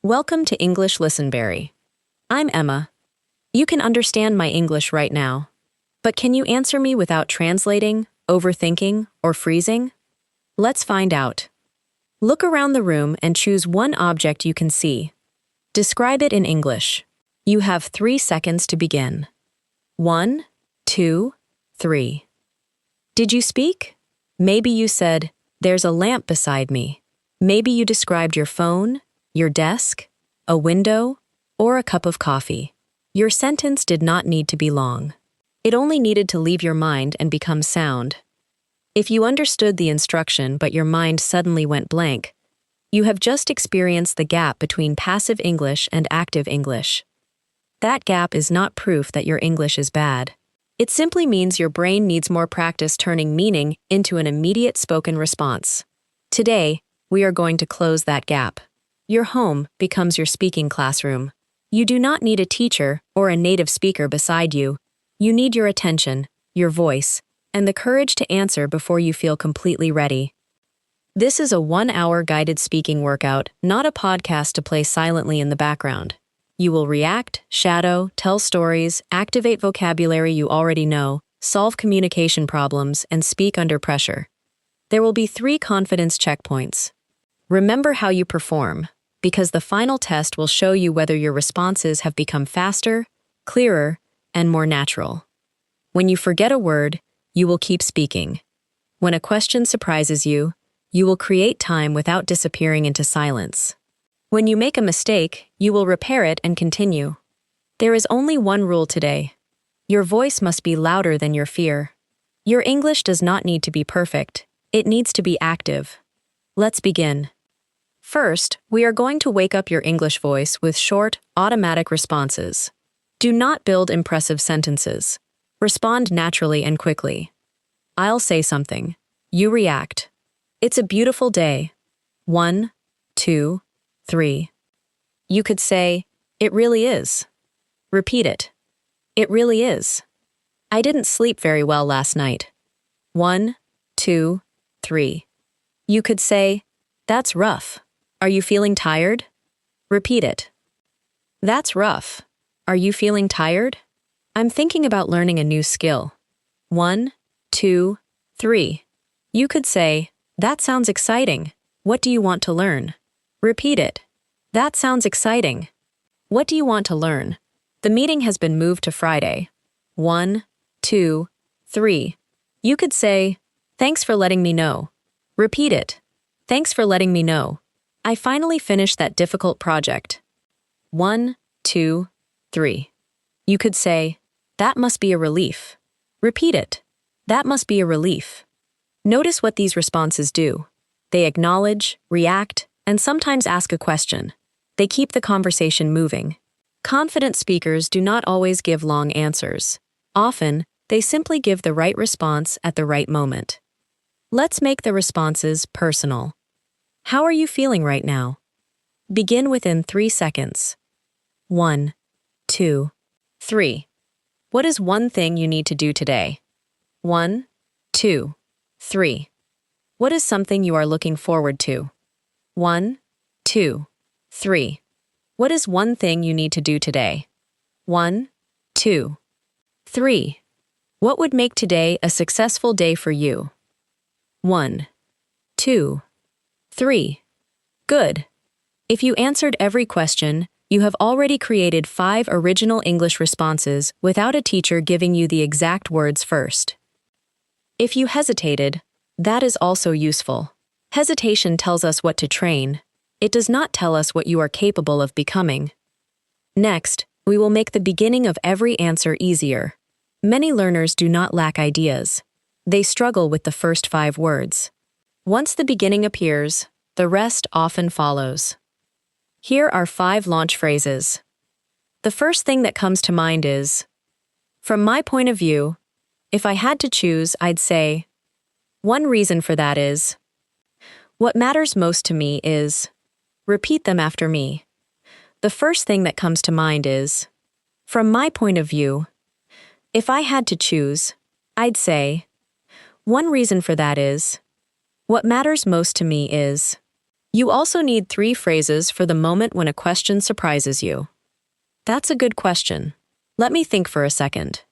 Welcome to English Listenberry. I'm Emma. You can understand my English right now. But can you answer me without translating, overthinking, or freezing? Let's find out. Look around the room and choose one object you can see. Describe it in English. You have 3 seconds to begin. 1, 2, 3. Did you speak? Maybe you said, "There's a lamp beside me." Maybe you described your phone, your desk, a window, or a cup of coffee. Your sentence did not need to be long. It only needed to leave your mind and become sound. If you understood the instruction but your mind suddenly went blank, you have just experienced the gap between passive English and active English. That gap is not proof that your English is bad. It simply means your brain needs more practice turning meaning into an immediate spoken response. Today, we are going to close that gap. Your home becomes your speaking classroom. You do not need a teacher or a native speaker beside you. You need your attention, your voice, and the courage to answer before you feel completely ready. This is a 1-hour guided speaking workout, not a podcast to play silently in the background. You will react, shadow, tell stories, activate vocabulary you already know, solve communication problems, and speak under pressure. There will be 3 confidence checkpoints. Remember how you perform, because the final test will show you whether your responses have become faster, clearer, and more natural. When you forget a word, you will keep speaking. When a question surprises you, you will create time without disappearing into silence. When you make a mistake, you will repair it and continue. There is only one rule today. Your voice must be louder than your fear. Your English does not need to be perfect. It needs to be active. Let's begin. First, we are going to wake up your English voice with short, automatic responses. Do not build impressive sentences. Respond naturally and quickly. I'll say something. You react. It's a beautiful day. 1, 2, 3. You could say, "It really is." Repeat it. "It really is." I didn't sleep very well last night. 1, 2, 3. You could say, "That's rough. Are you feeling tired?" Repeat it. "That's rough. Are you feeling tired? I'm thinking about learning a new skill." 1, 2, 3. You could say, "That sounds exciting. What do you want to learn?" Repeat it. "That sounds exciting. What do you want to learn?" The meeting has been moved to Friday. 1, 2, 3. You could say, "Thanks for letting me know." Repeat it. "Thanks for letting me know. I finally finished that difficult project." 1, 2, 3. You could say, "That must be a relief." Repeat it. "That must be a relief." Notice what these responses do. They acknowledge, react, and sometimes ask a question. They keep the conversation moving. Confident speakers do not always give long answers. Often, they simply give the right response at the right moment. Let's make the responses personal. How are you feeling right now? Begin within 3 seconds. 1, 2, 3. What is one thing you need to do today? 1, 2, 3. What is something you are looking forward to? 1, 2, 3. What is one thing you need to do today? 1, 2, 3. What would make today a successful day for you? 1, 2, 3. Good. If you answered every question, you have already created 5 original English responses without a teacher giving you the exact words first. If you hesitated, that is also useful. Hesitation tells us what to train. It does not tell us what you are capable of becoming. Next, we will make the beginning of every answer easier. Many learners do not lack ideas. They struggle with the first 5 words. Once the beginning appears, the rest often follows. Here are 5 launch phrases. The first thing that comes to mind is, "From my point of view, if I had to choose, I'd say," one reason for that is, "What matters most to me is," repeat them after me. The first thing that comes to mind is, "From my point of view, if I had to choose, I'd say," one reason for that is, "What matters most to me is," You also need 3 phrases for the moment when a question surprises you. That's a good question. Let me think for a second.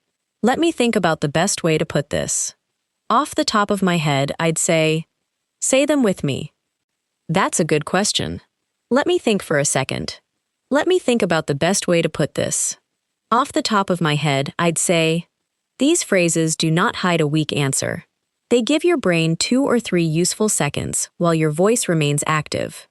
Let me think about the best way to put this. Off the top of my head, I'd say them with me. That's a good question. Let me think for a second. Let me think about the best way to put this. Off the top of my head, I'd say, these phrases do not hide a weak answer. They give your brain 2 or 3 useful seconds while your voice remains active.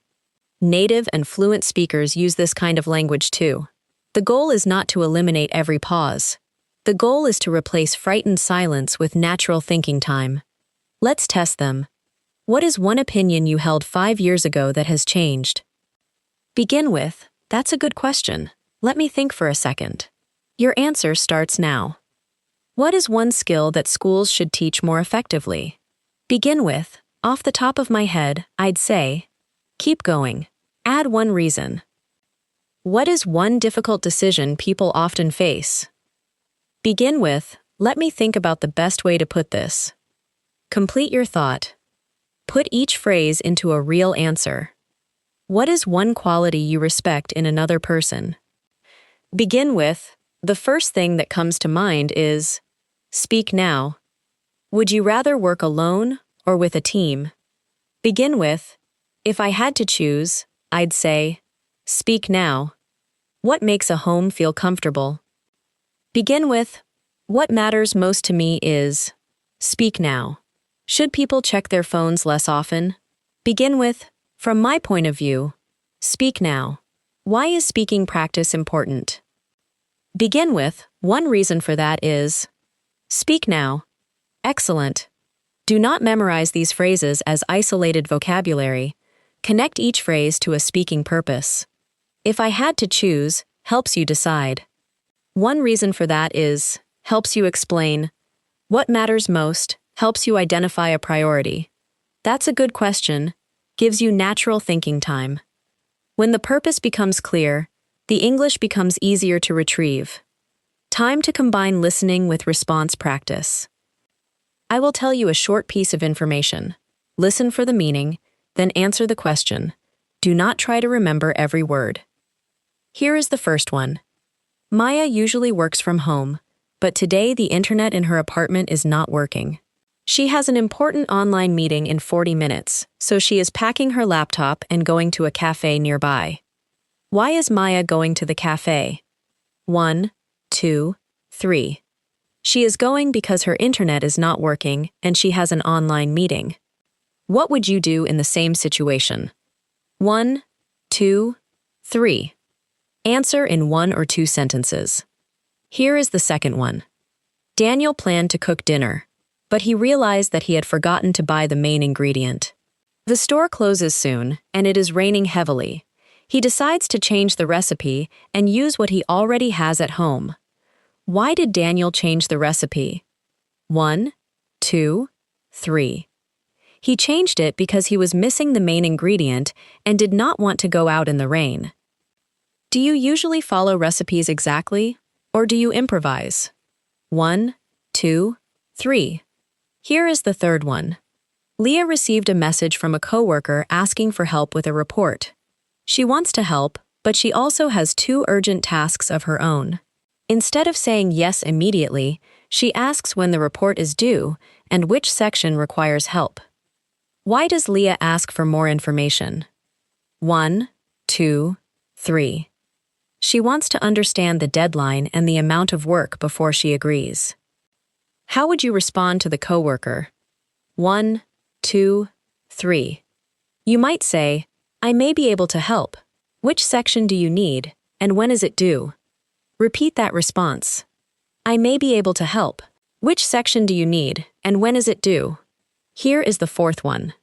Native and fluent speakers use this kind of language too. The goal is not to eliminate every pause. The goal is to replace frightened silence with natural thinking time. Let's test them. What is one opinion you held 5 years ago that has changed? Begin with, that's a good question. Let me think for a second. Your answer starts now. What is one skill that schools should teach more effectively? Begin with, off the top of my head, I'd say, keep going. Add one reason. What is one difficult decision people often face? Begin with, let me think about the best way to put this. Complete your thought. Put each phrase into a real answer. What is one quality you respect in another person? Begin with, the first thing that comes to mind is, speak now. Would you rather work alone or with a team? Begin with, if I had to choose, I'd say, speak now. What makes a home feel comfortable? Begin with, what matters most to me is, speak now. Should people check their phones less often? Begin with, from my point of view, speak now. Why is speaking practice important? Begin with, one reason for that is, speak now. Excellent. Do not memorize these phrases as isolated vocabulary. Connect each phrase to a speaking purpose. If I had to choose, helps you decide. One reason for that is, helps you explain. What matters most, helps you identify a priority. That's a good question, gives you natural thinking time. When the purpose becomes clear, the English becomes easier to retrieve. Time to combine listening with response practice. I will tell you a short piece of information. Listen for the meaning, then answer the question. Do not try to remember every word. Here is the first one. Maya usually works from home, but today the internet in her apartment is not working. She has an important online meeting in 40 minutes, so she is packing her laptop and going to a cafe nearby. Why is Maya going to the cafe? 1, 2, 3. She is going because her internet is not working and she has an online meeting. What would you do in the same situation? 1, 2, 3. Answer in 1 or 2 sentences. Here is the second one. Daniel planned to cook dinner, but he realized that he had forgotten to buy the main ingredient. The store closes soon, and it is raining heavily. He decides to change the recipe and use what he already has at home. Why did Daniel change the recipe? 1, 2, 3. He changed it because he was missing the main ingredient and did not want to go out in the rain. Do you usually follow recipes exactly, or do you improvise? 1, 2, 3. Here is the third one. Leah received a message from a coworker asking for help with a report. She wants to help, but she also has 2 urgent tasks of her own. Instead of saying yes immediately, she asks when the report is due and which section requires help. Why does Leah ask for more information? 1, 2, 3. She wants to understand the deadline and the amount of work before she agrees. How would you respond to the coworker? 1, 2, 3. You might say, I may be able to help. Which section do you need, and when is it due? Repeat that response. I may be able to help. Which section do you need, and when is it due? Here is the fourth one.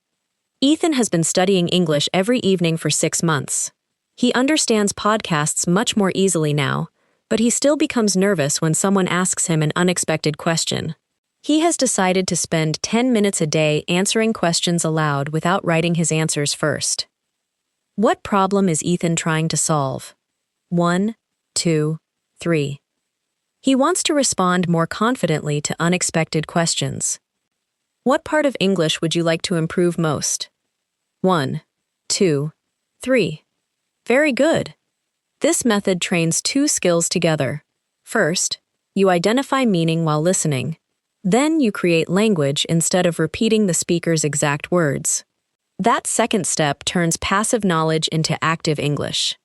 Ethan has been studying English every evening for 6 months. He understands podcasts much more easily now, but he still becomes nervous when someone asks him an unexpected question. He has decided to spend 10 minutes a day answering questions aloud without writing his answers first. What problem is Ethan trying to solve? 1, 2, 3. He wants to respond more confidently to unexpected questions. What part of English would you like to improve most? 1. 2, 3. Very good. This method trains two skills together. First, you identify meaning while listening. Then you create language instead of repeating the speaker's exact words. That second step turns passive knowledge into active English.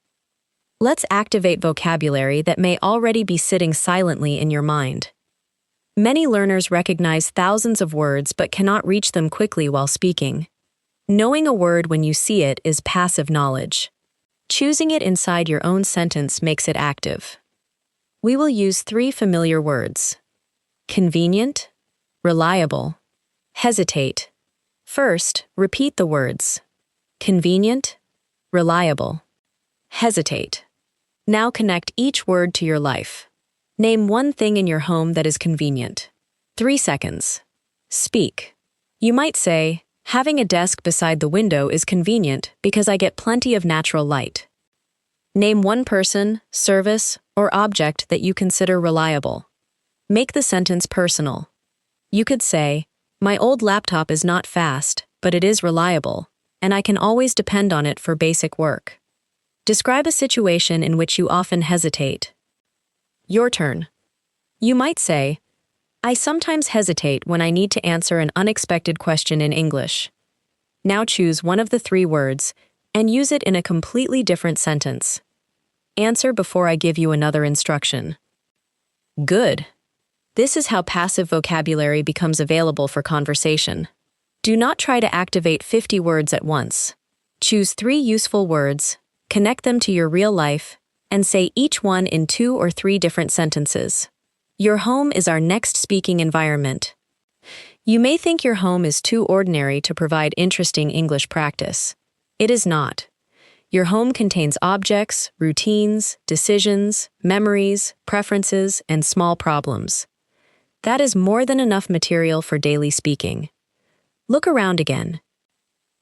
Let's activate vocabulary that may already be sitting silently in your mind. Many learners recognize thousands of words but cannot reach them quickly while speaking. Knowing a word when you see it is passive knowledge. Choosing it inside your own sentence makes it active. We will use 3 familiar words: convenient, reliable, hesitate. First, repeat the words: convenient, reliable, hesitate. Now connect each word to your life. Name one thing in your home that is convenient. 3 seconds. Speak. You might say, having a desk beside the window is convenient because I get plenty of natural light. Name one person, service, or object that you consider reliable. Make the sentence personal. You could say, my old laptop is not fast, but it is reliable, and I can always depend on it for basic work. Describe a situation in which you often hesitate. Your turn. You might say, I sometimes hesitate when I need to answer an unexpected question in English. Now choose one of the 3 words and use it in a completely different sentence. Answer before I give you another instruction. Good. This is how passive vocabulary becomes available for conversation. Do not try to activate 50 words at once. Choose 3 useful words, connect them to your real life, and say each one in 2 or 3 different sentences. Your home is our next speaking environment. You may think your home is too ordinary to provide interesting English practice. It is not. Your home contains objects, routines, decisions, memories, preferences, and small problems. That is more than enough material for daily speaking. Look around again.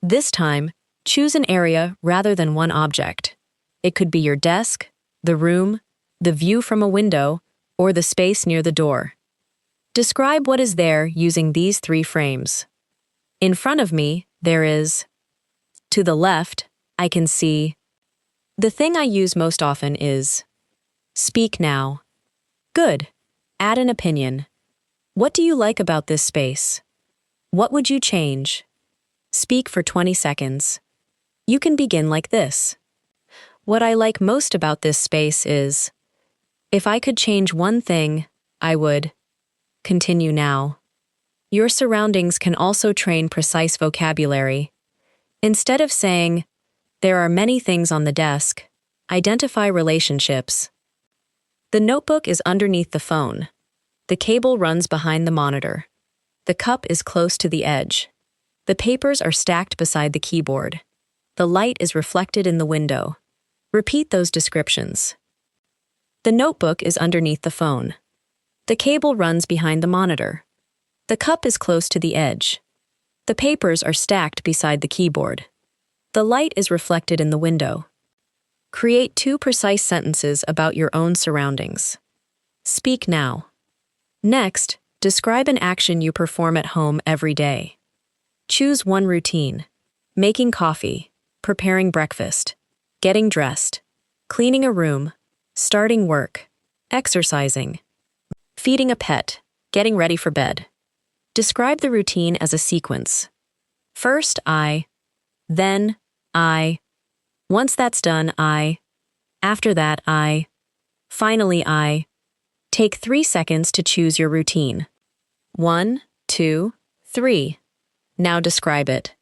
This time, choose an area rather than one object. It could be your desk, the room, the view from a window, or the space near the door. Describe what is there using these 3 frames. In front of me, there is. To the left, I can see. The thing I use most often is. Speak now. Good. Add an opinion. What do you like about this space? What would you change? Speak for 20 seconds. You can begin like this. What I like most about this space is. If I could change one thing, I would. Continue now. Your surroundings can also train precise vocabulary. Instead of saying, there are many things on the desk, identify relationships. The notebook is underneath the phone. The cable runs behind the monitor. The cup is close to the edge. The papers are stacked beside the keyboard. The light is reflected in the window. Repeat those descriptions. The notebook is underneath the phone. The cable runs behind the monitor. The cup is close to the edge. The papers are stacked beside the keyboard. The light is reflected in the window. Create 2 precise sentences about your own surroundings. Speak now. Next, describe an action you perform at home every day. Choose one routine: making coffee, preparing breakfast, getting dressed, cleaning a room, starting work, exercising, feeding a pet, getting ready for bed. Describe the routine as a sequence. First, I, then, I. Once that's done, I. After that, I. Finally, I. Take 3 seconds to choose your routine. 1, 2, 3. Now describe it.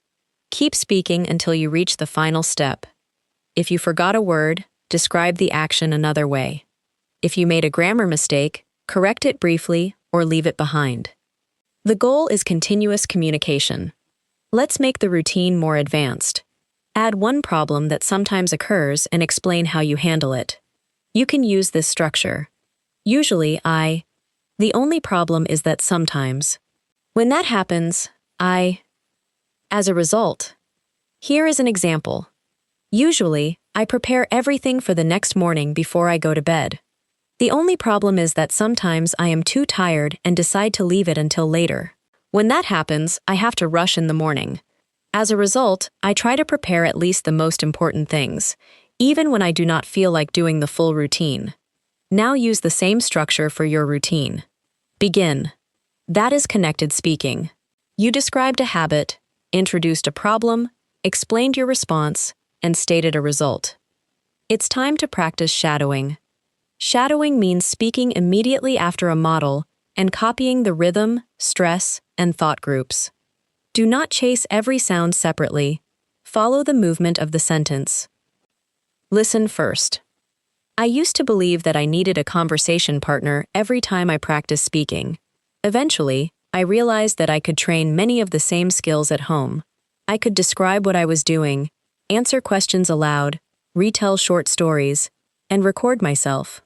Keep speaking until you reach the final step. If you forgot a word, describe the action another way. If you made a grammar mistake, correct it briefly or leave it behind. The goal is continuous communication. Let's make the routine more advanced. Add one problem that sometimes occurs and explain how you handle it. You can use this structure. Usually, I. The only problem is that sometimes. When that happens, I. As a result. Here is an example. Usually, I prepare everything for the next morning before I go to bed. The only problem is that sometimes I am too tired and decide to leave it until later. When that happens, I have to rush in the morning. As a result, I try to prepare at least the most important things, even when I do not feel like doing the full routine. Now use the same structure for your routine. Begin. That is connected speaking. You described a habit, introduced a problem, explained your response, and stated a result. It's time to practice shadowing. Shadowing means speaking immediately after a model and copying the rhythm, stress, and thought groups. Do not chase every sound separately. Follow the movement of the sentence. Listen first. I used to believe that I needed a conversation partner every time I practiced speaking. Eventually, I realized that I could train many of the same skills at home. I could describe what I was doing, answer questions aloud, retell short stories, and record myself.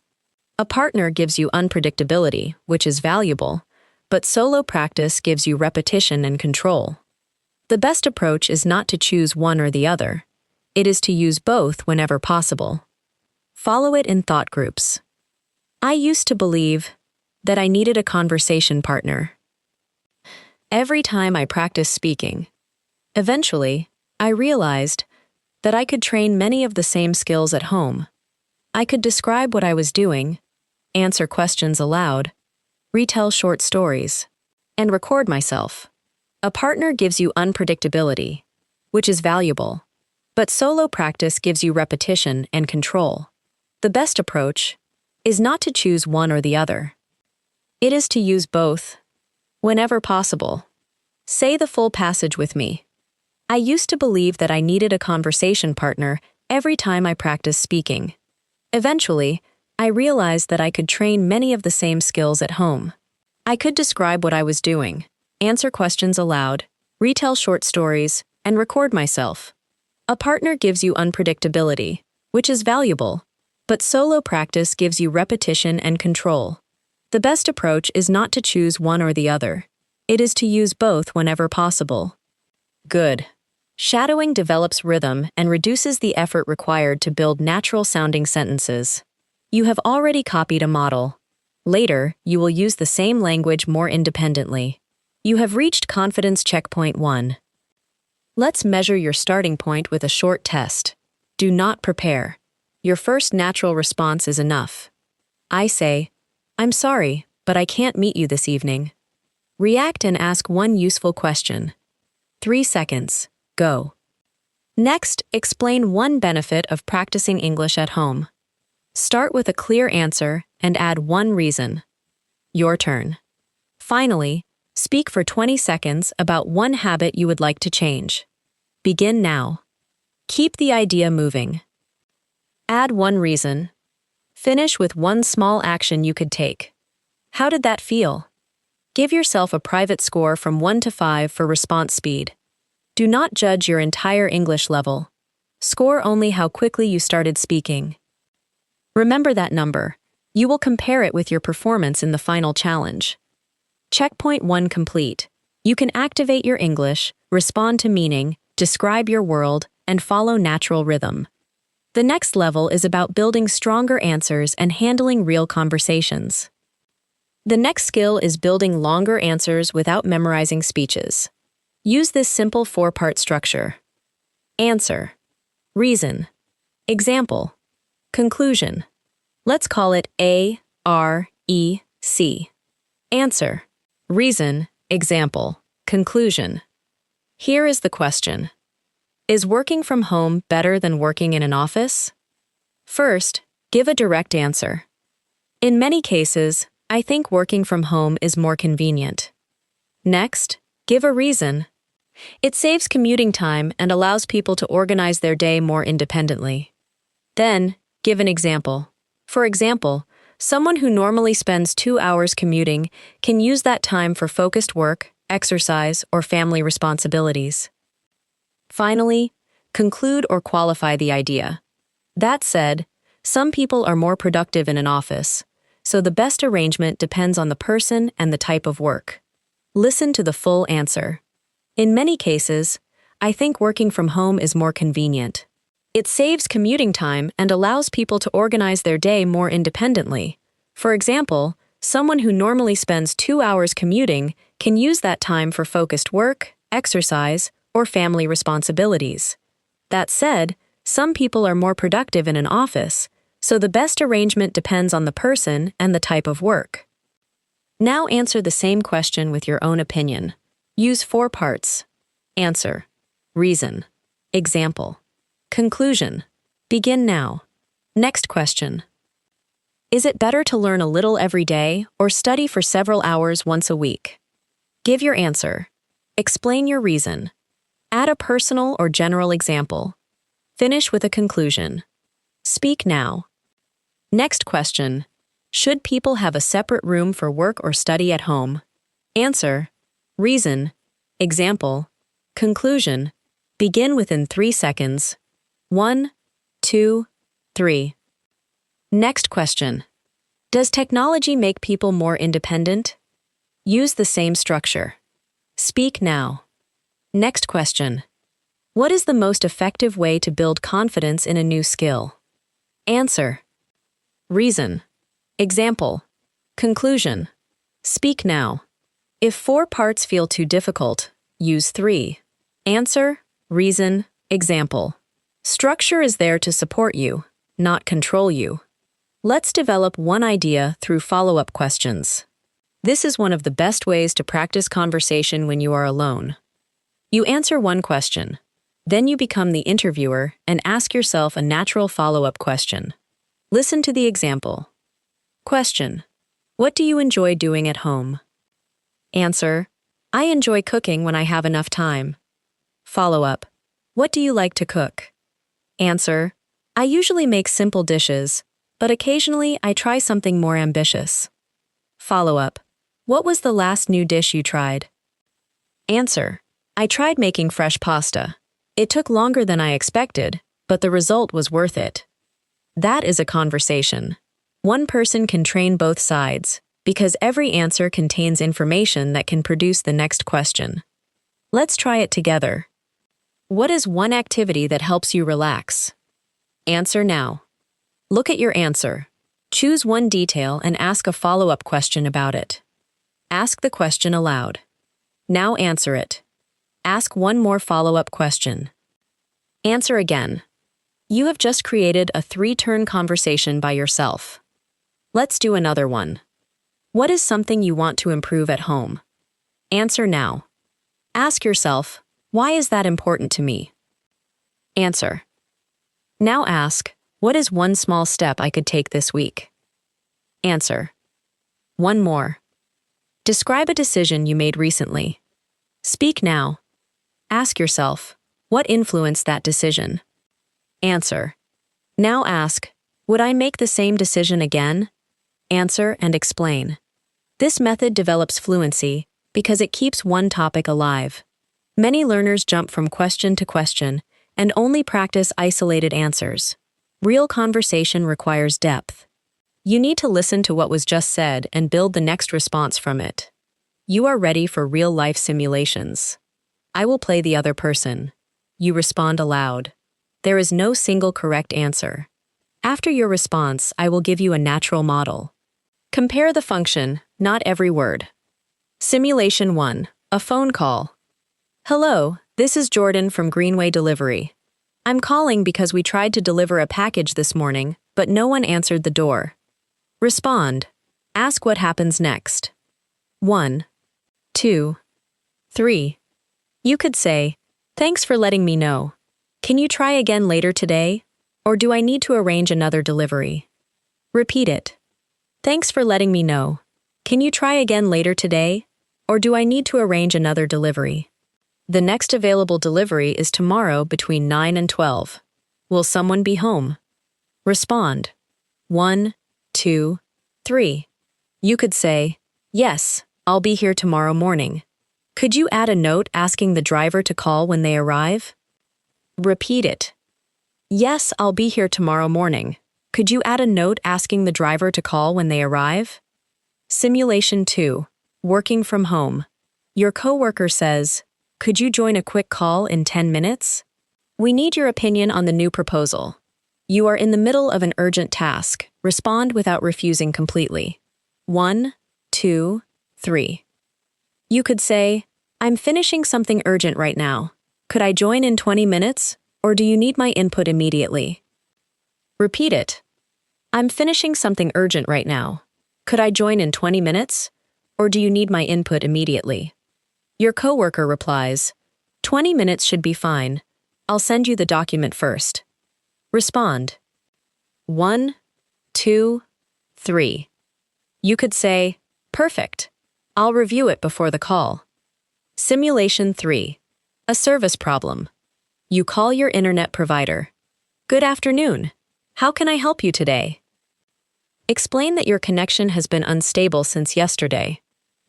A partner gives you unpredictability, which is valuable, but solo practice gives you repetition and control. The best approach is not to choose one or the other. It is to use both whenever possible. Follow it in thought groups. I used to believe that I needed a conversation partner every time I practiced speaking. Eventually, I realized that I could train many of the same skills at home. I could describe what I was doing, answer questions aloud, retell short stories, and record myself. A partner gives you unpredictability, which is valuable, but solo practice gives you repetition and control. The best approach is not to choose one or the other. It is to use both, whenever possible. Say the full passage with me. I used to believe that I needed a conversation partner every time I practiced speaking. Eventually, I realized that I could train many of the same skills at home. I could describe what I was doing, answer questions aloud, retell short stories, and record myself. A partner gives you unpredictability, which is valuable, but solo practice gives you repetition and control. The best approach is not to choose one or the other. It is to use both whenever possible. Good. Shadowing develops rhythm and reduces the effort required to build natural-sounding sentences. You have already copied a model. Later, you will use the same language more independently. You have reached confidence checkpoint 1. Let's measure your starting point with a short test. Do not prepare. Your first natural response is enough. I say, I'm sorry, but I can't meet you this evening. React and ask one useful question. 3 seconds. Go. Next, explain one benefit of practicing English at home. Start with a clear answer and add one reason. Your turn. Finally, speak for 20 seconds about one habit you would like to change. Begin now. Keep the idea moving. Add one reason. Finish with one small action you could take. How did that feel? Give yourself a private score from 1 to 5 for response speed. Do not judge your entire English level. Score only how quickly you started speaking. Remember that number. You will compare it with your performance in the final challenge. Checkpoint 1 complete. You can activate your English, respond to meaning, describe your world, and follow natural rhythm. The next level is about building stronger answers and handling real conversations. The next skill is building longer answers without memorizing speeches. Use this simple 4-part structure. Answer. Reason. Example. Conclusion. Let's call it A, R, E, C. Answer. Reason. Example. Conclusion. Here is the question. Is working from home better than working in an office? First, give a direct answer. In many cases, I think working from home is more convenient. Next, give a reason. It saves commuting time and allows people to organize their day more independently. Then, give an example. For example, someone who normally spends 2 hours commuting can use that time for focused work, exercise, or family responsibilities. Finally, conclude or qualify the idea. That said, some people are more productive in an office, so the best arrangement depends on the person and the type of work. Listen to the full answer. In many cases, I think working from home is more convenient. It saves commuting time and allows people to organize their day more independently. For example, someone who normally spends 2 hours commuting can use that time for focused work, exercise, or family responsibilities. That said, some people are more productive in an office, so the best arrangement depends on the person and the type of work. Now answer the same question with your own opinion. Use 4 parts. Answer. Reason. Example. Conclusion. Begin now. Next question. Is it better to learn a little every day or study for several hours once a week? Give your answer. Explain your reason. Add a personal or general example. Finish with a conclusion. Speak now. Next question. Should people have a separate room for work or study at home? Answer. Reason. Example. Conclusion. Begin within 3 seconds. 1, 2, 3. Next question. Does technology make people more independent? Use the same structure. Speak now. Next question. What is the most effective way to build confidence in a new skill? Answer. Reason. Example. Conclusion. Speak now. If 4 parts feel too difficult, use 3. Answer, reason, example. Structure is there to support you, not control you. Let's develop one idea through follow-up questions. This is one of the best ways to practice conversation when you are alone. You answer one question. Then you become the interviewer and ask yourself a natural follow-up question. Listen to the example. Question. What do you enjoy doing at home? Answer. I enjoy cooking when I have enough time. Follow-up. What do you like to cook? Answer. I usually make simple dishes, but occasionally I try something more ambitious. Follow-up. What was the last new dish you tried? Answer. I tried making fresh pasta. It took longer than I expected, but the result was worth it. That is a conversation. One person can train both sides, because every answer contains information that can produce the next question. Let's try it together. What is one activity that helps you relax? Answer now. Look at your answer. Choose one detail and ask a follow-up question about it. Ask the question aloud. Now answer it. Ask one more follow-up question. Answer again. You have just created a 3-turn conversation by yourself. Let's do another one. What is something you want to improve at home? Answer now. Ask yourself, why is that important to me? Answer. Now ask, what is one small step I could take this week? Answer. One more. Describe a decision you made recently. Speak now. Ask yourself, what influenced that decision? Answer. Now ask, would I make the same decision again? Answer and explain. This method develops fluency because it keeps one topic alive. Many learners jump from question to question and only practice isolated answers. Real conversation requires depth. You need to listen to what was just said and build the next response from it. You are ready for real-life simulations. I will play the other person. You respond aloud. There is no single correct answer. After your response, I will give you a natural model. Compare the function, not every word. Simulation 1. A phone call. Hello, this is Jordan from Greenway Delivery. I'm calling because we tried to deliver a package this morning, but no one answered the door. Respond. Ask what happens next. 1, 2, 3. You could say, thanks for letting me know. Can you try again later today? Or do I need to arrange another delivery? Repeat it. Thanks for letting me know. Can you try again later today? Or do I need to arrange another delivery? The next available delivery is tomorrow between 9 and 12. Will someone be home? Respond. 1, 2, 3. You could say, yes, I'll be here tomorrow morning. Could you add a note asking the driver to call when they arrive? Repeat it. Yes, I'll be here tomorrow morning. Could you add a note asking the driver to call when they arrive? Simulation 2. Working from home. Your coworker says, could you join a quick call in 10 minutes? We need your opinion on the new proposal. You are in the middle of an urgent task. Respond without refusing completely. 1, 2, 3. You could say, I'm finishing something urgent right now. Could I join in 20 minutes, or do you need my input immediately? Repeat it. I'm finishing something urgent right now. Could I join in 20 minutes, or do you need my input immediately? Your coworker replies, 20 minutes should be fine. I'll send you the document first. Respond. 1, 2, 3. You could say, perfect. I'll review it before the call. Simulation 3. A service problem. You call your internet provider. Good afternoon. How can I help you today? Explain that your connection has been unstable since yesterday.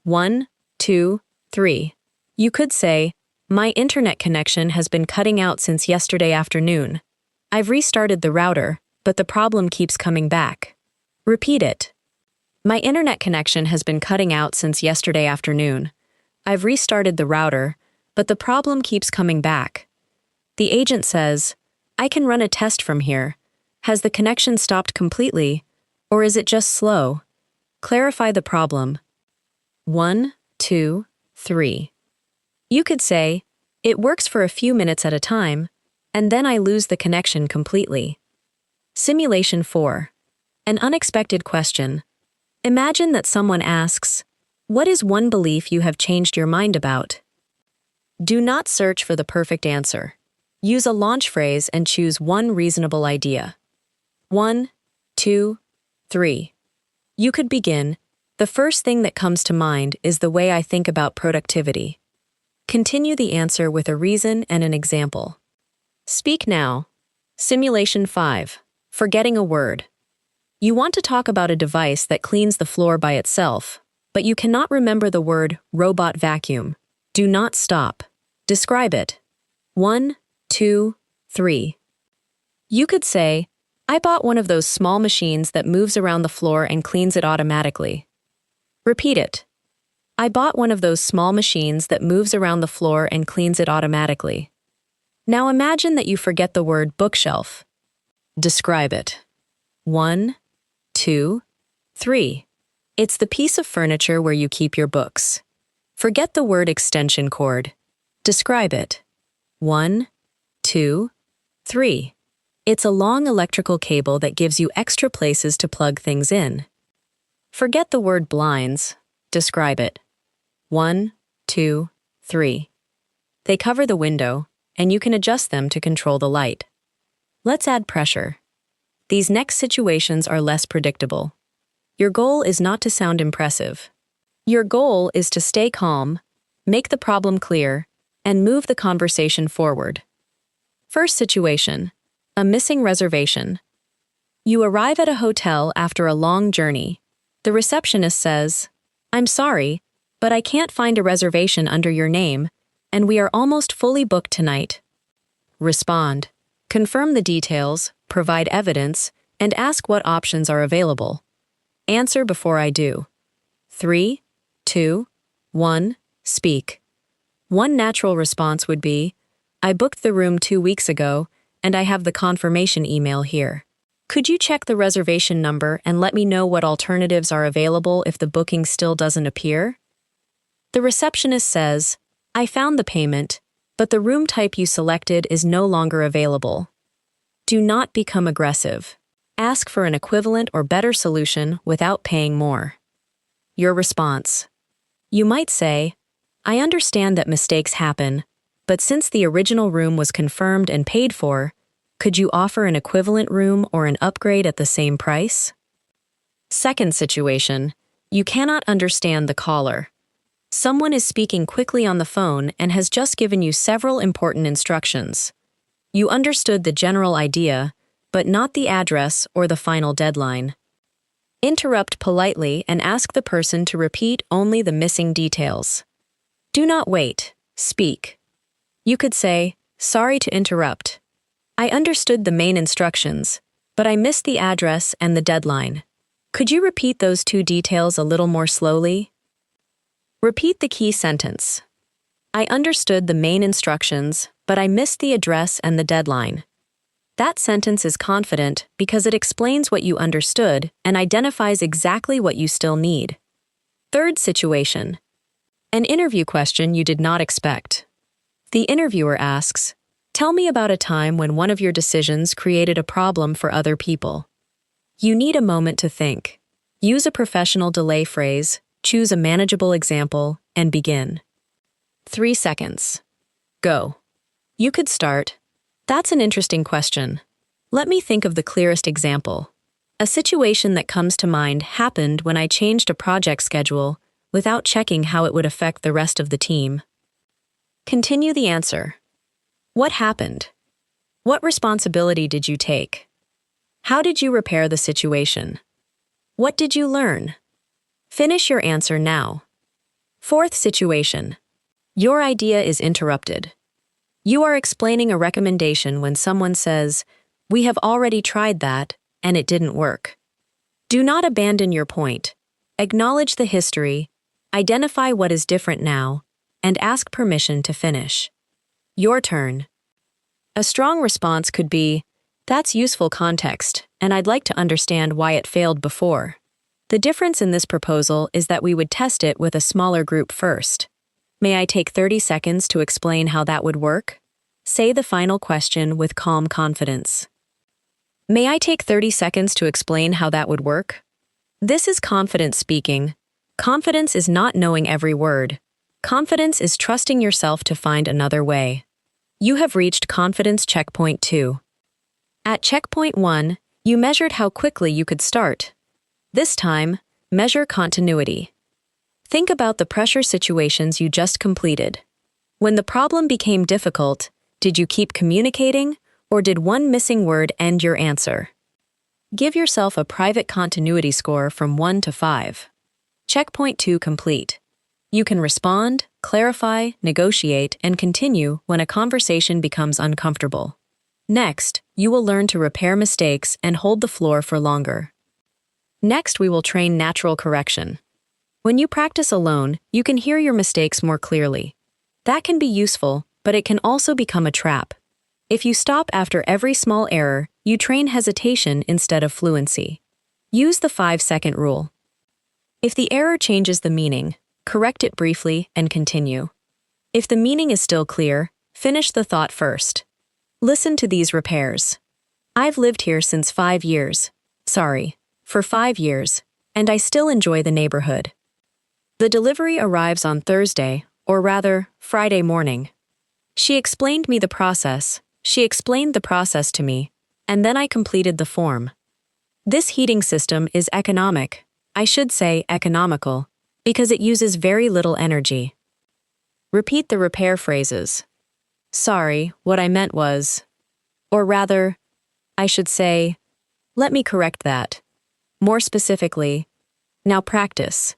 1, 2, 3. You could say, my internet connection has been cutting out since yesterday afternoon. I've restarted the router, but the problem keeps coming back. Repeat it. My internet connection has been cutting out since yesterday afternoon. I've restarted the router, but the problem keeps coming back. The agent says, I can run a test from here. Has the connection stopped completely, or is it just slow? Clarify the problem. 1, 2, 3. You could say, it works for a few minutes at a time, and then I lose the connection completely. Simulation 4. An unexpected question. Imagine that someone asks, what is one belief you have changed your mind about? Do not search for the perfect answer. Use a launch phrase and choose one reasonable idea. 1, 2, 3. You could begin, the first thing that comes to mind is the way I think about productivity. Continue the answer with a reason and an example. Speak now. Simulation 5. Forgetting a word. You want to talk about a device that cleans the floor by itself, but you cannot remember the word robot vacuum. Do not stop. Describe it. 1, 2, 3. You could say, I bought one of those small machines that moves around the floor and cleans it automatically. Repeat it. I bought one of those small machines that moves around the floor and cleans it automatically. Now imagine that you forget the word bookshelf. Describe it. 1, 2, 3. It's the piece of furniture where you keep your books. Forget the word extension cord. Describe it. 1, 2, 3. It's a long electrical cable that gives you extra places to plug things in. Forget the word blinds. Describe it. 1, 2, 3. They cover the window, and you can adjust them to control the light. Let's add pressure. These next situations are less predictable. Your goal is not to sound impressive. Your goal is to stay calm, make the problem clear, and move the conversation forward. First situation, a missing reservation. You arrive at a hotel after a long journey. The receptionist says, I'm sorry, but I can't find a reservation under your name, and we are almost fully booked tonight. Respond. Confirm the details, provide evidence, and ask what options are available. Answer before I do. 3, 2, 1, speak. One natural response would be, I booked the room 2 weeks ago, and I have the confirmation email here. Could you check the reservation number and let me know what alternatives are available if the booking still doesn't appear? The receptionist says, I found the payment, but the room type you selected is no longer available. Do not become aggressive. Ask for an equivalent or better solution without paying more. Your response. You might say, I understand that mistakes happen, but since the original room was confirmed and paid for, could you offer an equivalent room or an upgrade at the same price? Second situation, you cannot understand the caller. Someone is speaking quickly on the phone and has just given you several important instructions. You understood the general idea, but not the address or the final deadline. Interrupt politely and ask the person to repeat only the missing details. Do not wait, speak. You could say, sorry to interrupt. I understood the main instructions, but I missed the address and the deadline. Could you repeat those 2 details a little more slowly? Repeat the key sentence. I understood the main instructions, but I missed the address and the deadline. That sentence is confident because it explains what you understood and identifies exactly what you still need. Third situation. An interview question you did not expect. The interviewer asks, "Tell me about a time when one of your decisions created a problem for other people." You need a moment to think. Use a professional delay phrase, choose a manageable example, and begin. 3 seconds. Go. You could start. "That's an interesting question. Let me think of the clearest example. A situation that comes to mind happened when I changed a project schedule without checking how it would affect the rest of the team." Continue the answer. What happened? What responsibility did you take? How did you repair the situation? What did you learn? Finish your answer now. Fourth situation. Your idea is interrupted. You are explaining a recommendation when someone says, "We have already tried that, and it didn't work." Do not abandon your point. Acknowledge the history, identify what is different now, and ask permission to finish. Your turn. A strong response could be, "That's useful context, and I'd like to understand why it failed before." The difference in this proposal is that we would test it with a smaller group first. "May I take 30 seconds to explain how that would work?" Say the final question with calm confidence. "May I take 30 seconds to explain how that would work?" This is confidence speaking. Confidence is not knowing every word. Confidence is trusting yourself to find another way. You have reached confidence checkpoint 2. At checkpoint 1, you measured how quickly you could start. This time, measure continuity. Think about the pressure situations you just completed. When the problem became difficult, did you keep communicating, or did one missing word end your answer? Give yourself a private continuity score from 1 to 5. Checkpoint 2 complete. You can respond, clarify, negotiate, and continue when a conversation becomes uncomfortable. Next, you will learn to repair mistakes and hold the floor for longer. Next, we will train natural correction. When you practice alone, you can hear your mistakes more clearly. That can be useful, but it can also become a trap. If you stop after every small error, you train hesitation instead of fluency. Use the 5-second rule. If the error changes the meaning, correct it briefly and continue. If the meaning is still clear, finish the thought first. Listen to these repairs. "I've lived here since 5 years. For 5 years, and I still enjoy the neighborhood." The delivery arrives on Thursday, or rather, Friday morning. She explained the process to me, and then I completed the form. This heating system is economical, because it uses very little energy. Repeat the repair phrases. "Sorry, what I meant was," or rather, I should say, "Let me correct that." More specifically, now practice.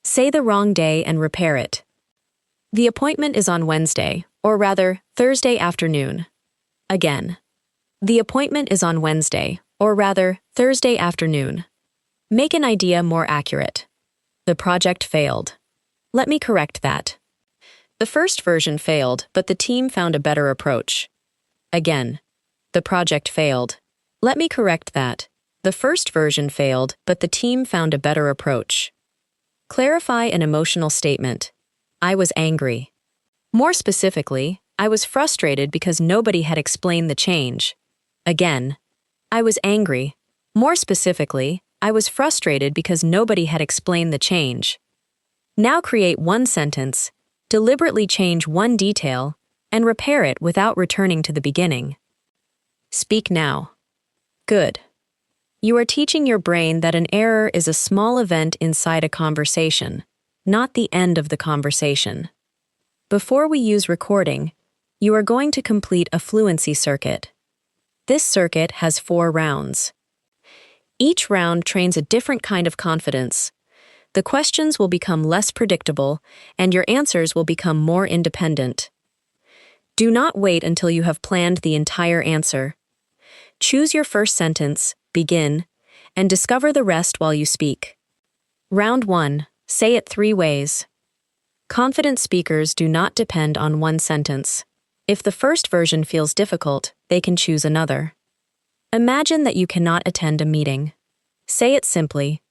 Say the wrong day and repair it. "The appointment is on Wednesday, or rather, Thursday afternoon." Again. "The appointment is on Wednesday, or rather, Thursday afternoon." Make an idea more accurate. "The project failed. Let me correct that." The first version failed, but the team found a better approach. Again. "The project failed. Let me correct that." The first version failed, but the team found a better approach. Clarify an emotional statement. "I was angry." More specifically, "I was frustrated because nobody had explained the change." Again. "I was angry." More specifically, "I was frustrated because nobody had explained the change." Now create one sentence, deliberately change one detail, and repair it without returning to the beginning. Speak now. Good. You are teaching your brain that an error is a small event inside a conversation, not the end of the conversation. Before we use recording, you are going to complete a fluency circuit. This circuit has 4 rounds. Each round trains a different kind of confidence. The questions will become less predictable, and your answers will become more independent. Do not wait until you have planned the entire answer. Choose your first sentence, begin, and discover the rest while you speak. Round 1. Say it 3 ways. Confident speakers do not depend on one sentence. If the first version feels difficult, they can choose another. Imagine that you cannot attend a meeting. Say it simply.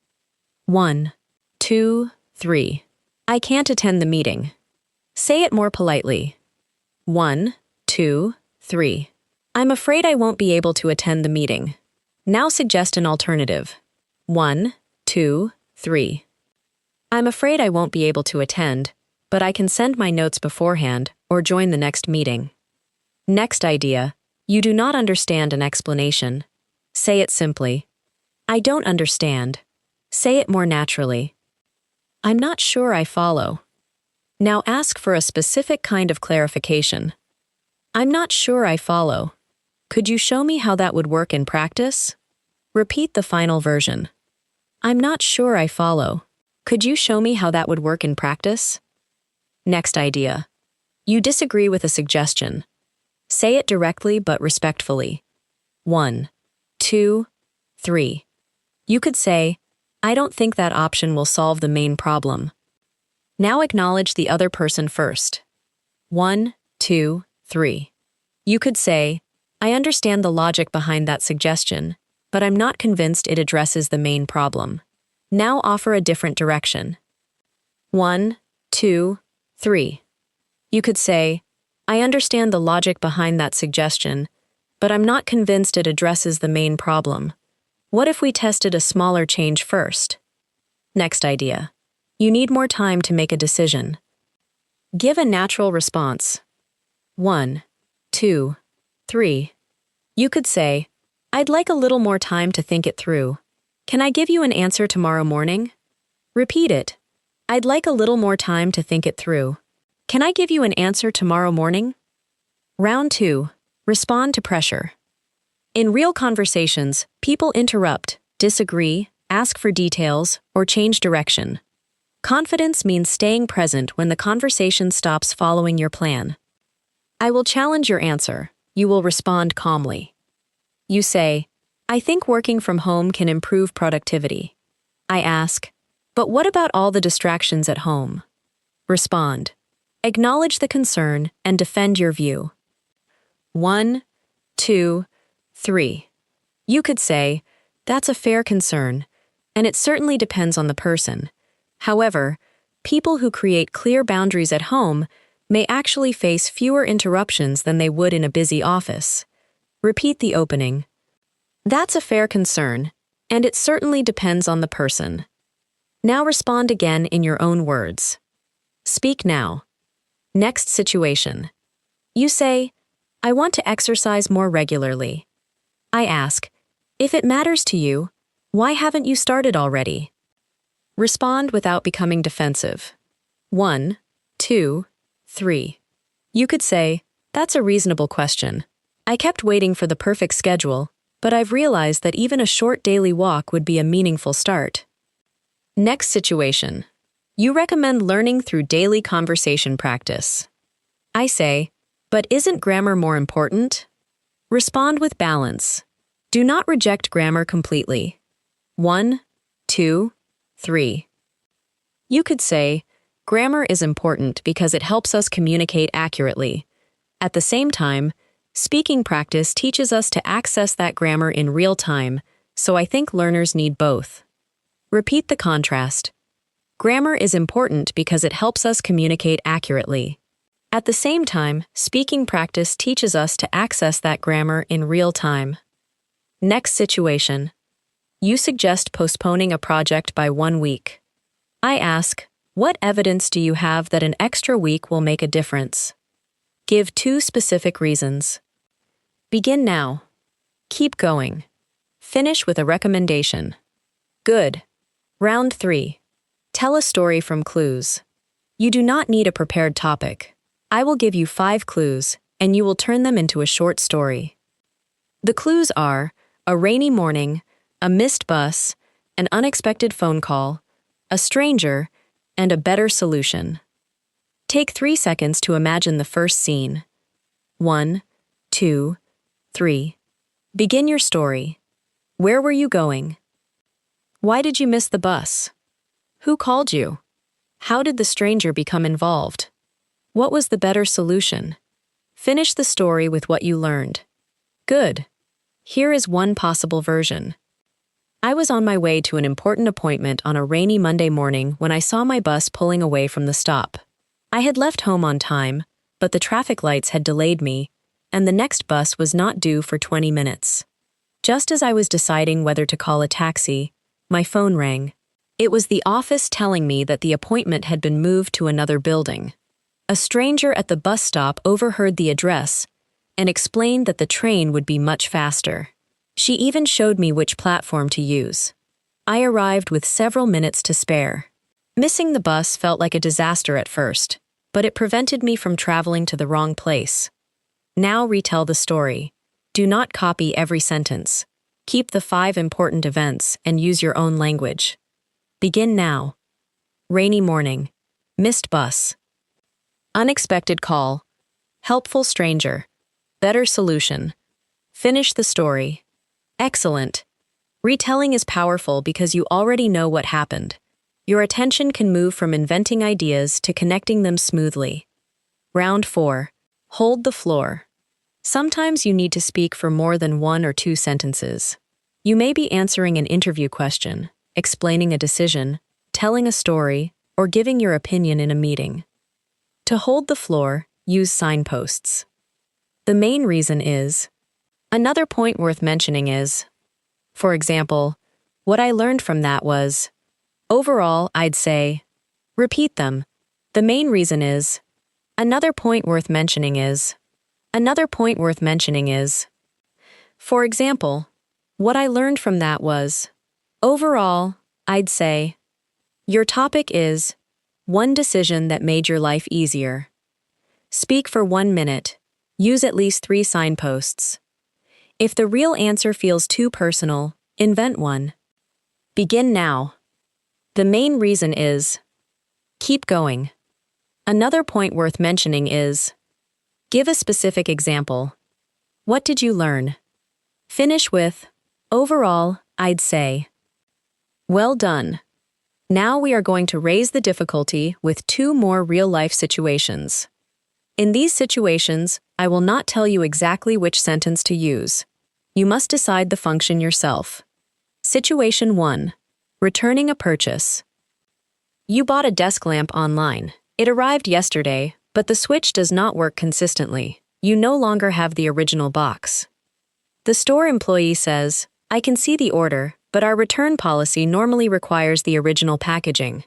1, 2, 3. I can't attend the meeting. Say it more politely. 1, 2, 3. I'm afraid I won't be able to attend the meeting. Now suggest an alternative. 1, 2, 3. I'm afraid I won't be able to attend, but I can send my notes beforehand or join the next meeting. Next idea. You do not understand an explanation. Say it simply. I don't understand. Say it more naturally. I'm not sure I follow. Now ask for a specific kind of clarification. I'm not sure I follow. Could you show me how that would work in practice? Repeat the final version. I'm not sure I follow. Could you show me how that would work in practice? Next idea. You disagree with a suggestion. Say it directly but respectfully. 1, 2, 3. You could say, I don't think that option will solve the main problem. Now acknowledge the other person first. 1, 2, 3. You could say, I understand the logic behind that suggestion, but I'm not convinced it addresses the main problem. Now offer a different direction. 1, 2, 3. You could say, I understand the logic behind that suggestion, but I'm not convinced it addresses the main problem. What if we tested a smaller change first? Next idea. You need more time to make a decision. Give a natural response. 1, 2, 3. You could say, I'd like a little more time to think it through. Can I give you an answer tomorrow morning? Repeat it. I'd like a little more time to think it through. Can I give you an answer tomorrow morning? Round 2. Respond to pressure. In real conversations, people interrupt, disagree, ask for details, or change direction. Confidence means staying present when the conversation stops following your plan. I will challenge your answer. You will respond calmly. You say, I think working from home can improve productivity. I ask, but what about all the distractions at home? Respond. Acknowledge the concern and defend your view. 1, 2, 3. You could say, that's a fair concern, and it certainly depends on the person. However, people who create clear boundaries at home may actually face fewer interruptions than they would in a busy office. Repeat the opening. That's a fair concern, and it certainly depends on the person. Now respond again in your own words. Speak now. Next situation. You say, I want to exercise more regularly. I ask, if it matters to you, why haven't you started already? Respond without becoming defensive. 1, 2, 3. You could say, that's a reasonable question. I kept waiting for the perfect schedule, but I've realized that even a short daily walk would be a meaningful start. Next situation. You recommend learning through daily conversation practice. I say, but isn't grammar more important? Respond with balance. Do not reject grammar completely. 1, 2, 3. You could say, grammar is important because it helps us communicate accurately. At the same time, speaking practice teaches us to access that grammar in real time, so I think learners need both. Repeat the contrast. Grammar is important because it helps us communicate accurately. At the same time, speaking practice teaches us to access that grammar in real time. Next situation. You suggest postponing a project by 1 week. I ask, what evidence do you have that an extra week will make a difference? Give 2 specific reasons. Begin now. Keep going. Finish with a recommendation. Good. Round 3. Tell a story from clues. You do not need a prepared topic. I will give you 5 clues, and you will turn them into a short story. The clues are a rainy morning, a missed bus, an unexpected phone call, a stranger, and a better solution. Take 3 seconds to imagine the first scene. 1, 2, 3. Begin your story. Where were you going? Why did you miss the bus? Who called you? How did the stranger become involved? What was the better solution? Finish the story with what you learned. Good. Here is one possible version. I was on my way to an important appointment on a rainy Monday morning when I saw my bus pulling away from the stop. I had left home on time, but but the traffic lights had delayed me, and the next bus was not due for 20 minutes. Just as I was deciding whether to call a taxi, my phone rang. It was the office telling me that the appointment had been moved to another building. A stranger at the bus stop overheard the address and explained that the train would be much faster. She even showed me which platform to use. I arrived with several minutes to spare. Missing the bus felt like a disaster at first, but it prevented me from traveling to the wrong place. Now retell the story. Do not copy every sentence. Keep the 5 important events and use your own language. Begin now. Rainy morning. Missed bus. Unexpected call. Helpful stranger. Better solution. Finish the story. Excellent. Retelling is powerful because you already know what happened. Your attention can move from inventing ideas to connecting them smoothly. Round 4. Hold the floor. Sometimes you need to speak for more than 1 or 2 sentences. You may be answering an interview question, explaining a decision, telling a story, or giving your opinion in a meeting. To hold the floor, use signposts. The main reason is, another point worth mentioning is, for example, what I learned from that was, overall, I'd say, repeat them. The main reason is, another point worth mentioning is, another point worth mentioning is, for example, what I learned from that was, overall, I'd say, your topic is, one decision that made your life easier. Speak for 1 minute. Use at least 3 signposts. If the real answer feels too personal, invent one. Begin now. The main reason is, keep going. Another point worth mentioning is, give a specific example. What did you learn? Finish with, overall, I'd say. Well done. Now we are going to raise the difficulty with 2 more real-life situations. In these situations, I will not tell you exactly which sentence to use. You must decide the function yourself. Situation 1. Returning a purchase. You bought a desk lamp online. It arrived yesterday, but the switch does not work consistently. You no longer have the original box. The store employee says, I can see the order, but our return policy normally requires the original packaging.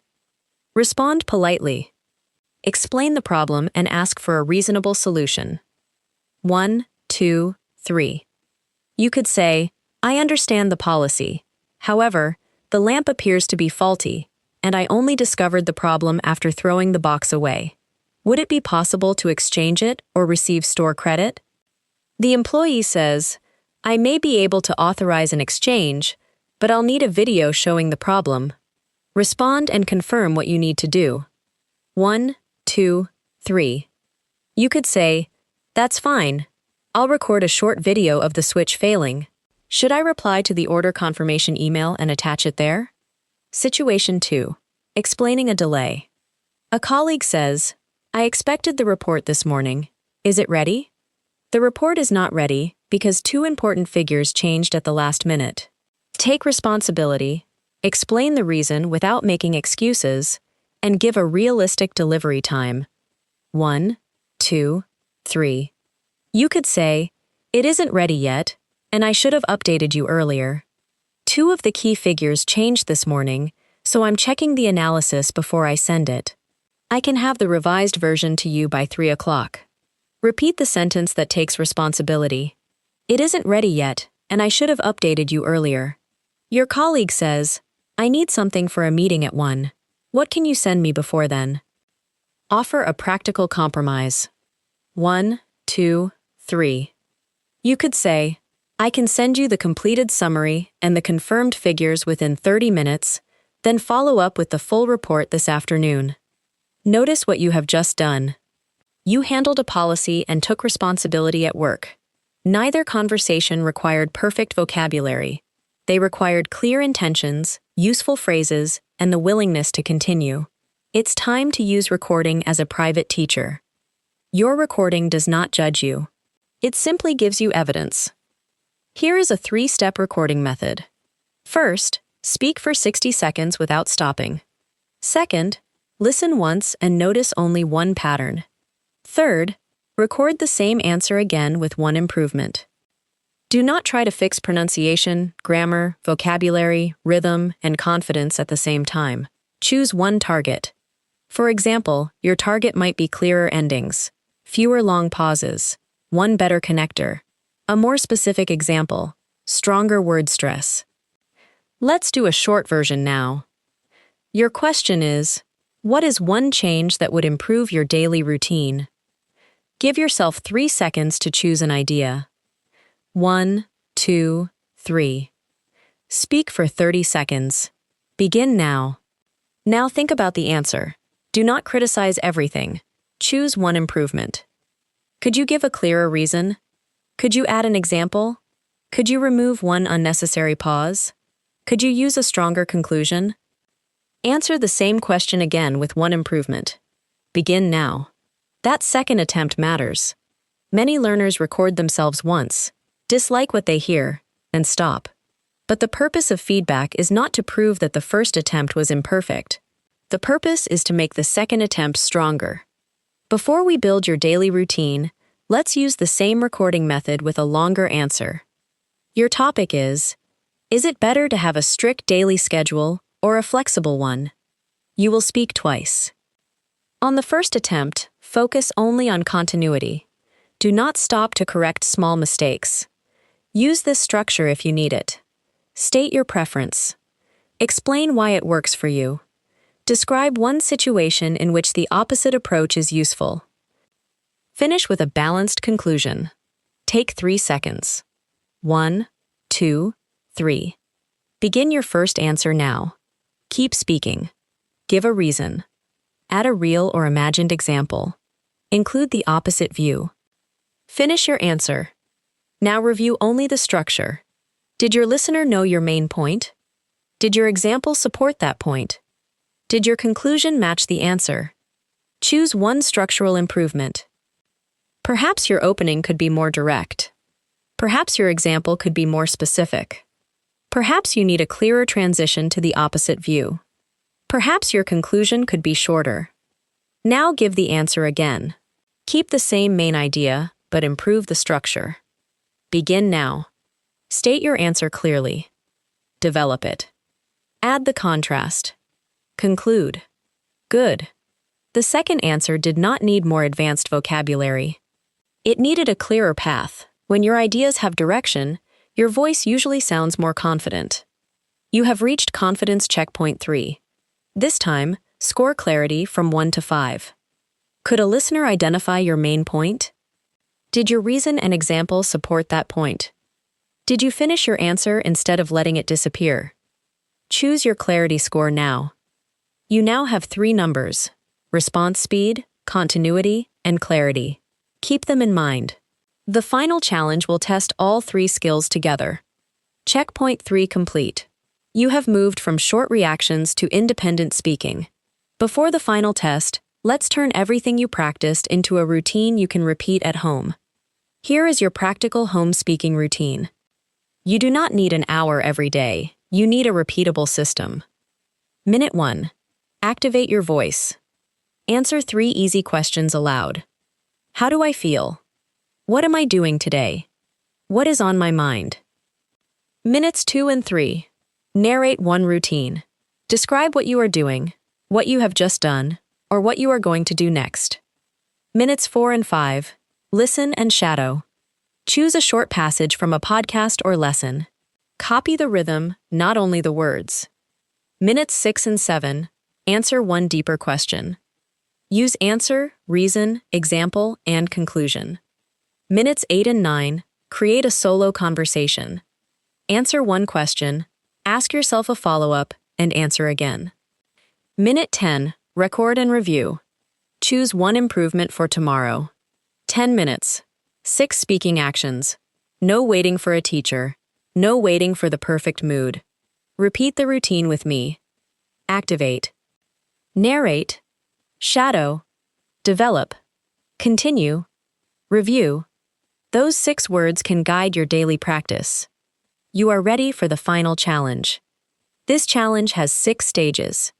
Respond politely. Explain the problem and ask for a reasonable solution. 1, 2, 3. You could say, I understand the policy. However, the lamp appears to be faulty, and I only discovered the problem after throwing the box away. Would it be possible to exchange it or receive store credit? The employee says, I may be able to authorize an exchange, but I'll need a video showing the problem. Respond and confirm what you need to do. 1, 2, 3. You could say, that's fine. I'll record a short video of the switch failing. Should I reply to the order confirmation email and attach it there? Situation 2. Explaining a delay. A colleague says, I expected the report this morning. Is it ready? The report is not ready because 2 important figures changed at the last minute. Take responsibility, explain the reason without making excuses, and give a realistic delivery time. 1, 2, 3. You could say, it isn't ready yet, and I should have updated you earlier. 2 of the key figures changed this morning, so I'm checking the analysis before I send it. I can have the revised version to you by 3 o'clock. Repeat the sentence that takes responsibility. It isn't ready yet, and I should have updated you earlier. Your colleague says, I need something for a meeting at 1. What can you send me before then? Offer a practical compromise. 1, 2, 3. You could say, I can send you the completed summary and the confirmed figures within 30 minutes, then follow up with the full report this afternoon. Notice what you have just done. You handled a policy and took responsibility at work. Neither conversation required perfect vocabulary. They required clear intentions, useful phrases, and the willingness to continue. It's time to use recording as a private teacher. Your recording does not judge you. It simply gives you evidence. Here is a 3-step recording method. First, speak for 60 seconds without stopping. Second, listen once and notice only one pattern. Third, Record the same answer again with one improvement. Do not try to fix pronunciation, grammar, vocabulary, rhythm, and confidence at the same time. Choose one target. For example, your target might be clearer endings, fewer long pauses, one better connector. A more specific example, stronger word stress. Let's do a short version now. Your question is, what is one change that would improve your daily routine? Give yourself 3 seconds to choose an idea. 1, 2, 3. Speak for 30 seconds. Begin now. Now think about the answer. Do not criticize everything. Choose one improvement. Could you give a clearer reason? Could you add an example? Could you remove one unnecessary pause? Could you use a stronger conclusion? Answer the same question again with one improvement. Begin now. That second attempt matters. Many learners record themselves once, dislike what they hear, and stop. But the purpose of feedback is not to prove that the first attempt was imperfect. The purpose is to make the second attempt stronger. Before we build your daily routine, let's use the same recording method with a longer answer. Your topic is it better to have a strict daily schedule or a flexible one? You will speak twice. On the first attempt, focus only on continuity. Do not stop to correct small mistakes. Use this structure if you need it. State your preference. Explain why it works for you. Describe one situation in which the opposite approach is useful. Finish with a balanced conclusion. Take 3 seconds. 1, 2, 3. Begin your first answer now. Keep speaking. Give a reason. Add a real or imagined example. Include the opposite view. Finish your answer. Now review only the structure. Did your listener know your main point? Did your example support that point? Did your conclusion match the answer? Choose one structural improvement. Perhaps your opening could be more direct. Perhaps your example could be more specific. Perhaps you need a clearer transition to the opposite view. Perhaps your conclusion could be shorter. Now give the answer again. Keep the same main idea, but improve the structure. Begin now. State your answer clearly. Develop it. Add the contrast. Conclude. Good. The second answer did not need more advanced vocabulary. It needed a clearer path. When your ideas have direction, your voice usually sounds more confident. You have reached confidence checkpoint 3. This time, score clarity from 1 to 5. Could a listener identify your main point? Did your reason and example support that point? Did you finish your answer instead of letting it disappear? Choose your clarity score now. You now have 3 numbers: response speed, continuity, and clarity. Keep them in mind. The final challenge will test all 3 skills together. Checkpoint 3 complete. You have moved from short reactions to independent speaking. Before the final test, let's turn everything you practiced into a routine you can repeat at home. Here is your practical home speaking routine. You do not need an hour every day. You need a repeatable system. Minute 1. Activate your voice. Answer 3 easy questions aloud. How do I feel? What am I doing today? What is on my mind? Minutes 2 and 3. Narrate one routine. Describe what you are doing, what you have just done, or what you are going to do next. Minutes 4 and 5. Listen and shadow. Choose a short passage from a podcast or lesson. Copy the rhythm, not only the words. Minutes 6 and 7. Answer one deeper question. Use answer, reason, example, and conclusion. Minutes 8 and 9. Create a solo conversation. Answer one question, ask yourself a follow-up, and answer again. Minute 10. Record and review. Choose one improvement for tomorrow. 10 minutes. 6 speaking actions. No waiting for a teacher. No waiting for the perfect mood. Repeat the routine with me. Activate. Narrate. Shadow. Develop. Continue. Review. Those 6 words can guide your daily practice. You are ready for the final challenge. This challenge has 6 stages.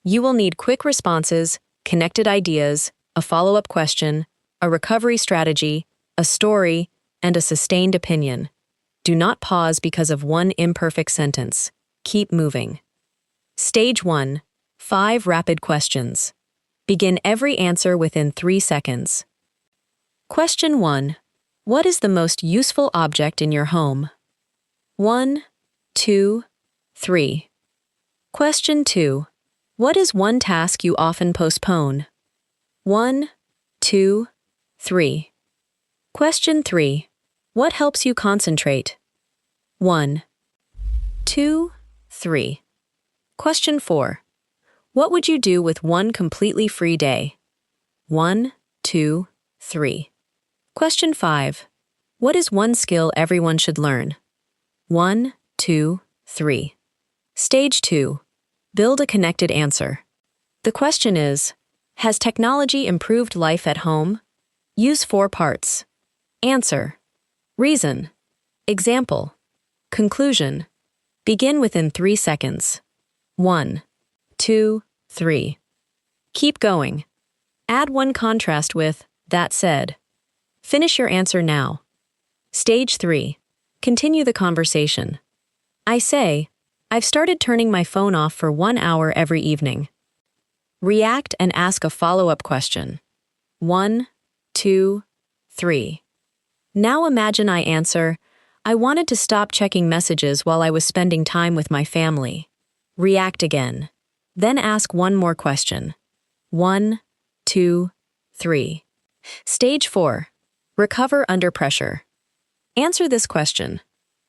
You will need quick responses, connected ideas, a follow-up question, a recovery strategy, a story, and a sustained opinion. Do not pause because of one imperfect sentence. Keep moving. Stage 1. 5 rapid questions. Begin every answer within 3 seconds. Question 1. What is the most useful object in your home? 1, 2, 3. Question 2. What is one task you often postpone? 1, 2, 3. Question 3. What helps you concentrate? 1, 2, 3. Question 4. What would you do with one completely free day? 1, 2, 3. Question 5. What is one skill everyone should learn? 1, 2, 3. Stage 2. Build a connected answer. The question is, has technology improved life at home? Use 4 parts. Answer. Reason. Example. Conclusion. Begin within 3 seconds. 1, 2, 3. Keep going. Add one contrast with, that said. Finish your answer now. Stage 3. Continue the conversation. I say, I've started turning my phone off for 1 hour every evening. React and ask a follow-up question. 1, 2, 3. Now imagine I answer, I wanted to stop checking messages while I was spending time with my family. React again. Then ask one more question. 1, 2, 3. Stage 4. Recover under pressure. Answer this question.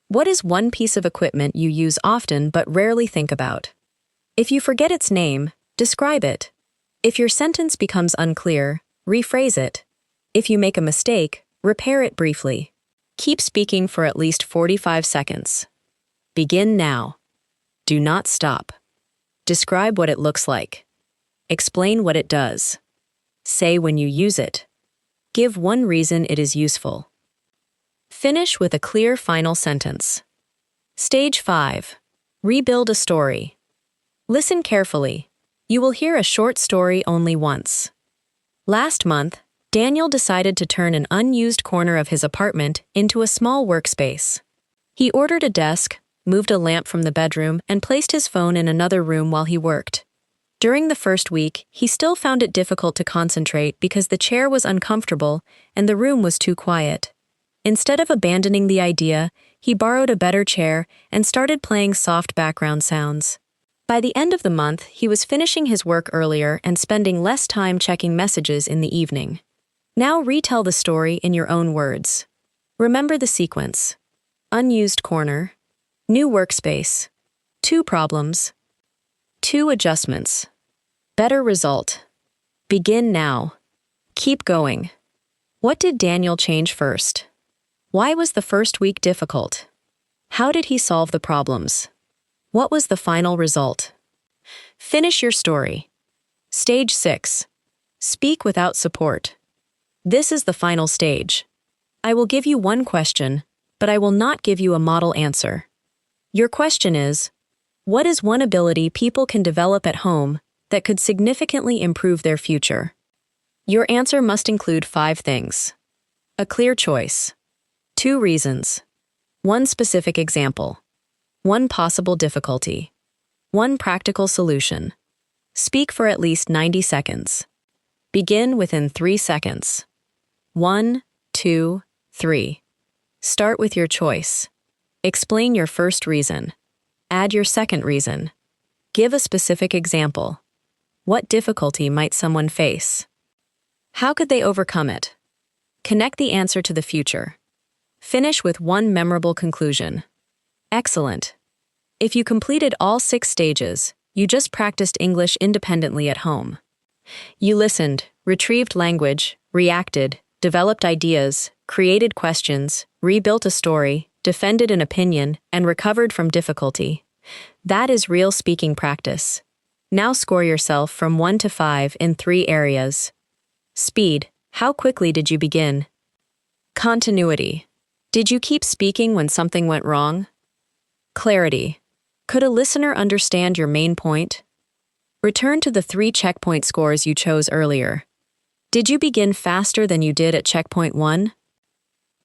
What is one piece of equipment you use often but rarely think about? If you forget its name, describe it. If your sentence becomes unclear, rephrase it. If you make a mistake, repair it briefly. Keep speaking for at least 45 seconds. Begin now. Do not stop. Describe what it looks like. Explain what it does. Say when you use it. Give one reason it is useful. Finish with a clear final sentence. Stage 5. Rebuild a story. Listen carefully. You will hear a short story only once. Last month, Daniel decided to turn an unused corner of his apartment into a small workspace. He ordered a desk, moved a lamp from the bedroom, and placed his phone in another room while he worked. During the first week, he still found it difficult to concentrate because the chair was uncomfortable and the room was too quiet. Instead of abandoning the idea, he borrowed a better chair and started playing soft background sounds. By the end of the month, he was finishing his work earlier and spending less time checking messages in the evening. Now retell the story in your own words. Remember the sequence. Unused corner. New workspace. 2 problems. 2 adjustments. Better result. Begin now. Keep going. What did Daniel change first? Why was the first week difficult? How did he solve the problems? What was the final result? Finish your story. Stage 6. Speak without support. This is the final stage. I will give you one question, but I will not give you a model answer. Your question is, what is one ability people can develop at home that could significantly improve their future? Your answer must include 5 things. A clear choice. 2 reasons. 1 specific example. 1 possible difficulty. 1 practical solution. Speak for at least 90 seconds. Begin within 3 seconds. 1, 2, 3. Start with your choice. Explain your first reason. Add your second reason. Give a specific example. What difficulty might someone face? How could they overcome it? Connect the answer to the future. Finish with 1 memorable conclusion. Excellent. If you completed all 6 stages, you just practiced English independently at home. You listened, retrieved language, reacted, developed ideas, created questions, rebuilt a story, defended an opinion, and recovered from difficulty. That is real speaking practice. Now score yourself from 1 to 5 in 3 areas. Speed. How quickly did you begin? Continuity. Did you keep speaking when something went wrong? Clarity. Could a listener understand your main point? Return to the 3 checkpoint scores you chose earlier. Did you begin faster than you did at checkpoint 1?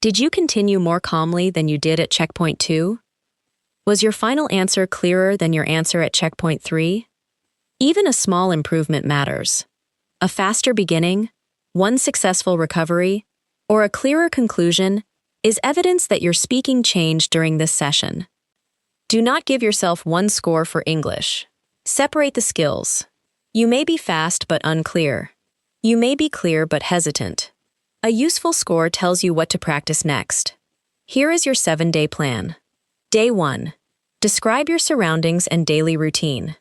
Did you continue more calmly than you did at checkpoint 2? Was your final answer clearer than your answer at checkpoint 3? Even a small improvement matters. A faster beginning, one successful recovery, or a clearer conclusion is evidence that your speaking changed during this session. Do not give yourself one score for English. Separate the skills. You may be fast but unclear. You may be clear but hesitant. A useful score tells you what to practice next. Here is your 7-day plan. Day 1. Describe your surroundings and daily routine.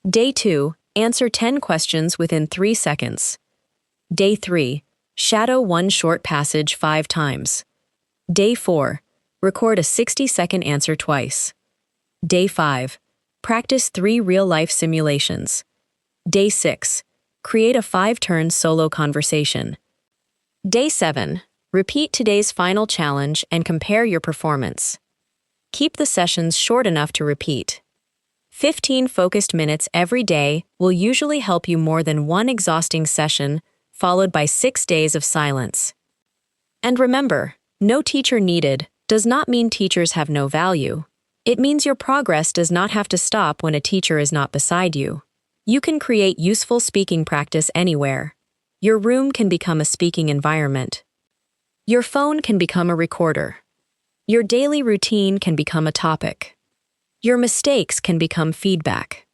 Day 2. Answer 10 questions within 3 seconds. Day 3. Shadow one short passage 5 times. Day 4. Record a 60-second answer twice. Day 5. Practice 3 real-life simulations. Day 6. Create a 5-turn solo conversation. Day 7. Repeat today's final challenge and compare your performance. Keep the sessions short enough to repeat. 15 focused minutes every day will usually help you more than one exhausting session, followed by 6 days of silence. And remember, no teacher needed does not mean teachers have no value. It means your progress does not have to stop when a teacher is not beside you. You can create useful speaking practice anywhere. Your room can become a speaking environment. Your phone can become a recorder. Your daily routine can become a topic. Your mistakes can become feedback.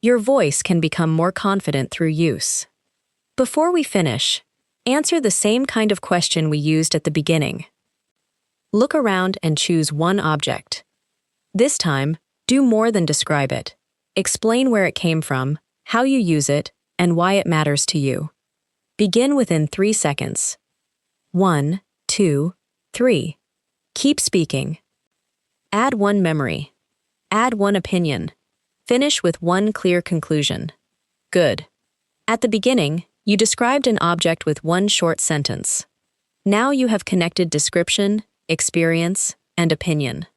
Your voice can become more confident through use. Before we finish, answer the same kind of question we used at the beginning. Look around and choose one object. This time, do more than describe it. Explain where it came from, how you use it, and why it matters to you. Begin within 3 seconds. 1, 2, 3. Keep speaking. Add one memory. Add one opinion. Finish with one clear conclusion. Good. At the beginning, you described an object with one short sentence. Now you have connected description, experience, and opinion.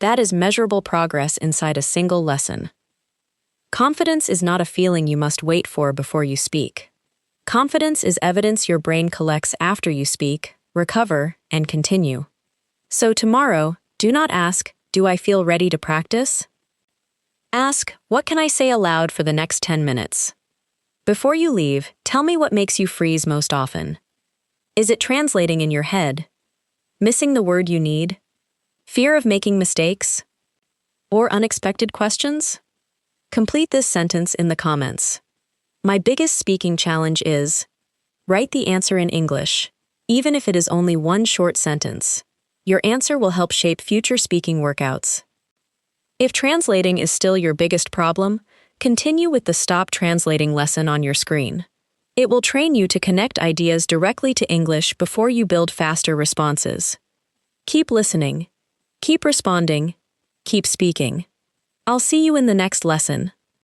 That is measurable progress inside a single lesson. Confidence is not a feeling you must wait for before you speak. Confidence is evidence your brain collects after you speak, recover, and continue. So tomorrow, do not ask, "Do I feel ready to practice?" Ask, "What can I say aloud for the next 10 minutes?" Before you leave, tell me what makes you freeze most often. Is it translating in your head? Missing the word you need? Fear of making mistakes? Or unexpected questions? Complete this sentence in the comments. My biggest speaking challenge is: write the answer in English, even if it is only one short sentence. Your answer will help shape future speaking workouts. If translating is still your biggest problem, continue with the Stop Translating lesson on your screen. It will train you to connect ideas directly to English before you build faster responses. Keep listening, keep responding, keep speaking. I'll see you in the next lesson.